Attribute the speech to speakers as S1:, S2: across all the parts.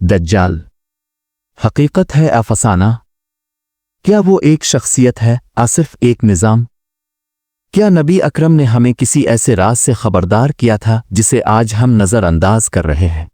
S1: दज्जाल हकीकत है अफसाना? क्या वो एक शख्सियत है, सिर्फ एक निज़ाम? क्या नबी अकरम ने हमें किसी ऐसे राज से खबरदार किया था जिसे आज हम नज़रअंदाज कर रहे हैं?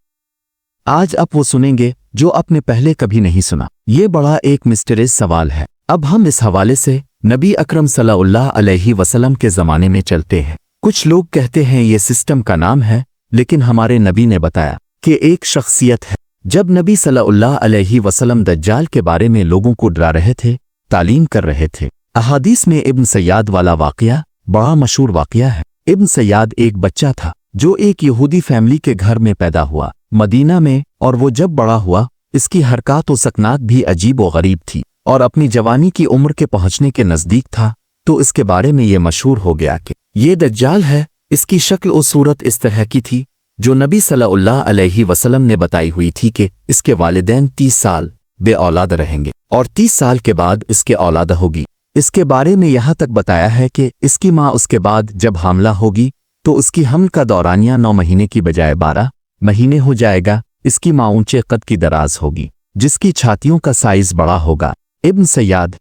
S1: आज आप वो सुनेंगे जो आपने पहले कभी नहीं सुना। ये बड़ा एक मिस्टीरियस सवाल है। अब हम इस हवाले से नबी अकरम सल्लल्लाहु अलैहि वसल्लम के ज़माने में चलते हैं। कुछ लोग कहते हैं ये सिस्टम का नाम है, लेकिन हमारे नबी ने बताया कि एक शख्सियत है। जब नबी सल्लल्लाहु अलैहि वसल्लम दज्जाल के बारे में लोगों को डरा रहे थे, तालीम कर रहे थे, अहादीस में इब्न सय्याद वाला वाक़या बड़ा मशहूर वाक़या है। इब्न सय्याद एक बच्चा था जो एक यहूदी फैमिली के घर में पैदा हुआ मदीना में, और वो जब बड़ा हुआ इसकी हरकत व सकनात भी अजीब व गरीब थी और अपनी जवानी की उम्र के पहुंचने के नज़दीक था। तो इसके बारे में ये मशहूर हो गया कि ये दज्जाल है। इसकी शक्ल और सूरत इस तरह की थी जो नबी सल्लल्लाहु अलैहि वसल्लम ने बताई हुई थी कि इसके वालिदैन 30 साल बे औलाद रहेंगे और 30 साल के बाद इसके औलाद होगी। इसके बारे में यहाँ तक बताया है कि इसकी माँ उसके बाद जब हामला होगी तो उसकी हमल का दौरानिया 9 महीने की बजाय 12 महीने हो जाएगा। इसकी माँ ऊंचे कद की दराज होगी जिसकी छातियों का साइज बड़ा होगा। इब्न सय्याद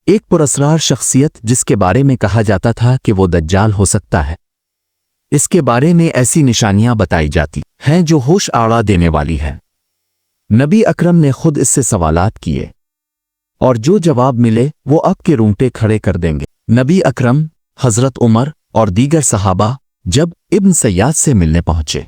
S1: एक पुरस्कार शख्सियत जिसके बारे में कहा जाता था कि वो दज्जाल हो सकता है। इसके बारे में ऐसी निशानियां बताई जाती हैं जो होश आड़ा देने वाली है। नबी अकरम ने खुद इससे सवालात किए और जो जवाब मिले वो आपके रूंगटे खड़े कर देंगे। नबी अकरम, हज़रत उमर और दीगर सहाबा जब इब्न सय्याद से मिलने पहुंचे,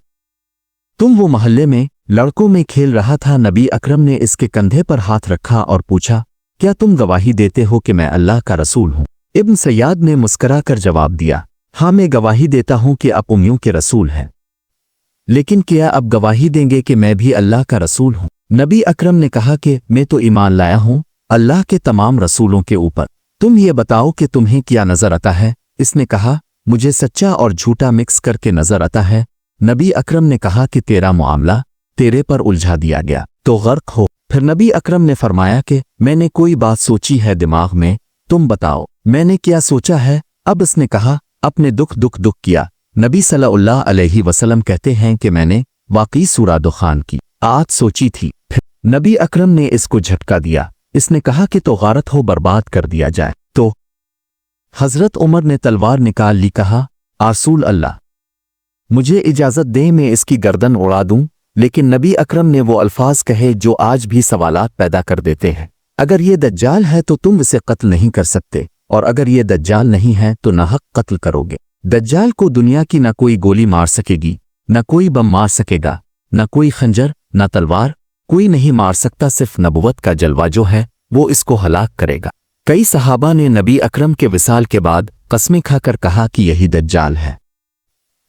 S1: वो मोहल्ले में लड़कों में खेल रहा था। नबी अकरम ने इसके कंधे पर हाथ रखा और पूछा, क्या तुम गवाही देते हो कि मैं अल्लाह का रसूल हूँ? इब्न सय्याद ने मुस्करा कर जवाब दिया, हाँ मैं गवाही देता हूँ कि आप उम्मियों के रसूल हैं, लेकिन क्या आप गवाही देंगे कि मैं भी अल्लाह का रसूल हूँ? नबी अकरम ने कहा कि मैं तो ईमान लाया हूँ अल्लाह के तमाम रसूलों के ऊपर। तुम ये बताओ कि तुम्हें क्या नजर आता है? इसने कहा, मुझे सच्चा और झूठा मिक्स करके नजर आता है। नबी अकरम ने कहा कि तेरा मामला तेरे पर उलझा दिया गया तो गर्क हो। फिर नबी अकरम ने फरमाया कि मैंने कोई बात सोची है दिमाग में, तुम बताओ मैंने क्या सोचा है? अब इसने कहा, अपने दुख किया। नबी सल्लल्लाहु अलैहि वसल्लम कहते हैं कि मैंने वाकई सूरा दुखान की आयत सोची थी। फिर नबी अकरम ने इसको झटका दिया। इसने कहा कि तो गारत हो, बर्बाद कर दिया जाए। तो हज़रत उमर ने तलवार निकाल ली, कहा, रसूल अल्लाह मुझे इजाज़त दें मैं इसकी गर्दन उड़ा दूं। लेकिन नबी अकरम ने वो अल्फाज कहे जो आज भी सवालात पैदा कर देते हैं। अगर ये दज्जाल है तो तुम इसे कत्ल नहीं कर सकते, और अगर ये दज्जाल नहीं है तो नाहक कत्ल करोगे। दज्जाल को दुनिया की न कोई गोली मार सकेगी, न कोई बम मार सकेगा, न कोई खंजर, न तलवार, कोई नहीं मार सकता। सिर्फ नबुवत का जलवा जो है वो इसको हलाक करेगा। कई सहाबा ने नबी अकरम के विसाल के बाद कसमें खाकर कहा कि यही दज्जाल है।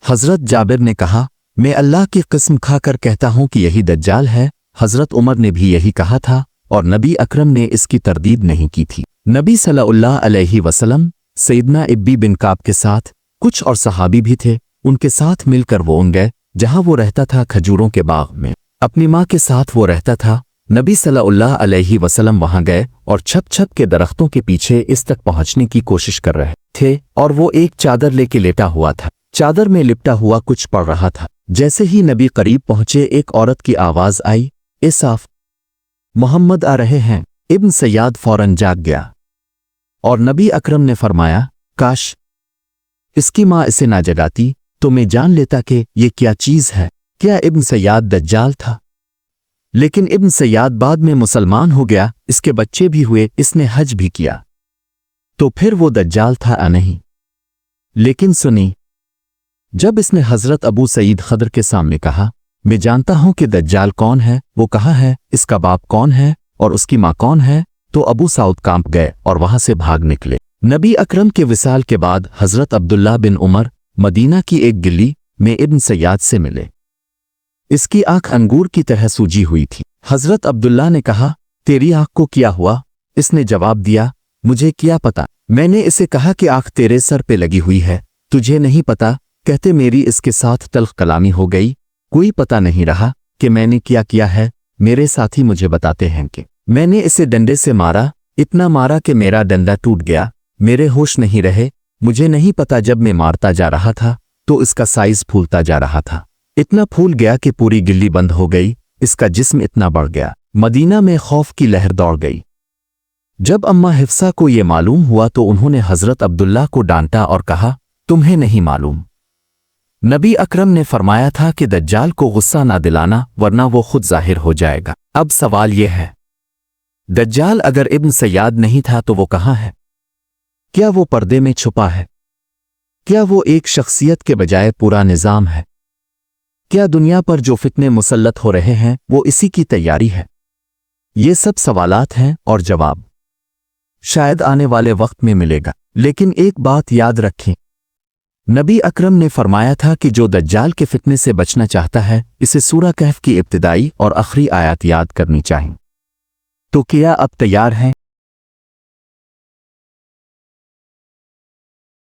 S1: हज़रत जाबिर ने कहा, मैं अल्लाह की कसम खाकर कहता हूं कि यही दज्जाल है। हज़रत उमर ने भी यही कहा था और नबी अकरम ने इसकी तरदीद नहीं की थी। नबी सल्लल्लाहु अलैहि वसल्लम सैयदना इब्बी बिन काब के साथ कुछ और सहाबी भी थे, उनके साथ मिलकर वो गए जहां वो रहता था, खजूरों के बाग में। अपनी माँ के साथ वो रहता था। नबी सल्लल्लाहु अलैहि वसल्लम वहां गए और छप के दरख्तों के पीछे इस तक पहुंचने की कोशिश कर रहे थे, और वो एक चादर लेके लेटा हुआ था। चादर में लिपटा हुआ कुछ पढ़ रहा था। जैसे ही नबी करीब पहुंचे, एक औरत की आवाज आई, ए साफ, मोहम्मद आ रहे हैं। इब्न सय्याद फौरन जाग गया और नबी अकरम ने फरमाया, काश इसकी माँ इसे ना जगाती तो मैं जान लेता कि ये क्या चीज है। क्या इब्न सय्याद दज्जाल था? लेकिन इब्न सय्याद बाद में मुसलमान हो गया, इसके बच्चे भी हुए, इसने हज भी किया, तो फिर वो दज्जाल था नहीं। लेकिन सुनी, जब इसने हज़रत अबू सईद खदर के सामने कहा, मैं जानता हूं कि दज्जाल कौन है, वो कहाँ है, इसका बाप कौन है और उसकी माँ कौन है, तो अबू सऊद कांप गए और वहां से भाग निकले। नबी अकरम के विसाल के बाद हज़रत अब्दुल्ला बिन उमर मदीना की एक गिल्ली में इब्न सय्याद से मिले। इसकी आंख अंगूर की तरह सूजी हुई थी। हज़रत अब्दुल्ला ने कहा, तेरी आंख को क्या हुआ? इसने जवाब दिया, मुझे क्या पता। मैंने इसे कहा कि आंख तेरे सर पे लगी हुई है, तुझे नहीं पता। कहते मेरी इसके साथ तल्ख कलामी हो गई, कोई पता नहीं रहा कि मैंने क्या किया है। मेरे साथी मुझे बताते हैं कि मैंने इसे डंडे से मारा, इतना मारा कि मेरा डंडा टूट गया, मेरे होश नहीं रहे। मुझे नहीं पता जब मैं मारता जा रहा था तो इसका साइज फूलता जा रहा था, इतना फूल गया कि पूरी गिल्ली बंद हो गई इसका जिस्म इतना बढ़ गया, मदीना में खौफ की लहर दौड़ गई। जब अम्मा हिफ्सा को ये मालूम हुआ तो उन्होंने हज़रत अब्दुल्ला को डांटा और कहा, तुम्हें नहीं मालूम, नबी अकरम ने फरमाया था कि दज्जाल को गुस्सा ना दिलाना वरना वो खुद जाहिर हो जाएगा। अब सवाल यह है, दज्जाल अगर इब्न सय्याद नहीं था तो वो कहाँ है? क्या वो पर्दे में छुपा है? क्या वो एक शख्सियत के बजाय पूरा निज़ाम है? क्या दुनिया पर जो फितने मुसल्लत हो रहे हैं वो इसी की तैयारी है? ये सब सवालात हैं और जवाब शायद आने वाले वक्त में मिलेगा। लेकिन एक बात याद रखें, नबी अकरम ने फरमाया था कि जो दज्जाल के फितने से बचना चाहता है इसे सूरह कहफ की इब्तिदाई और आखिरी आयत याद करनी चाहिए। तो क्या अब तैयार हैं?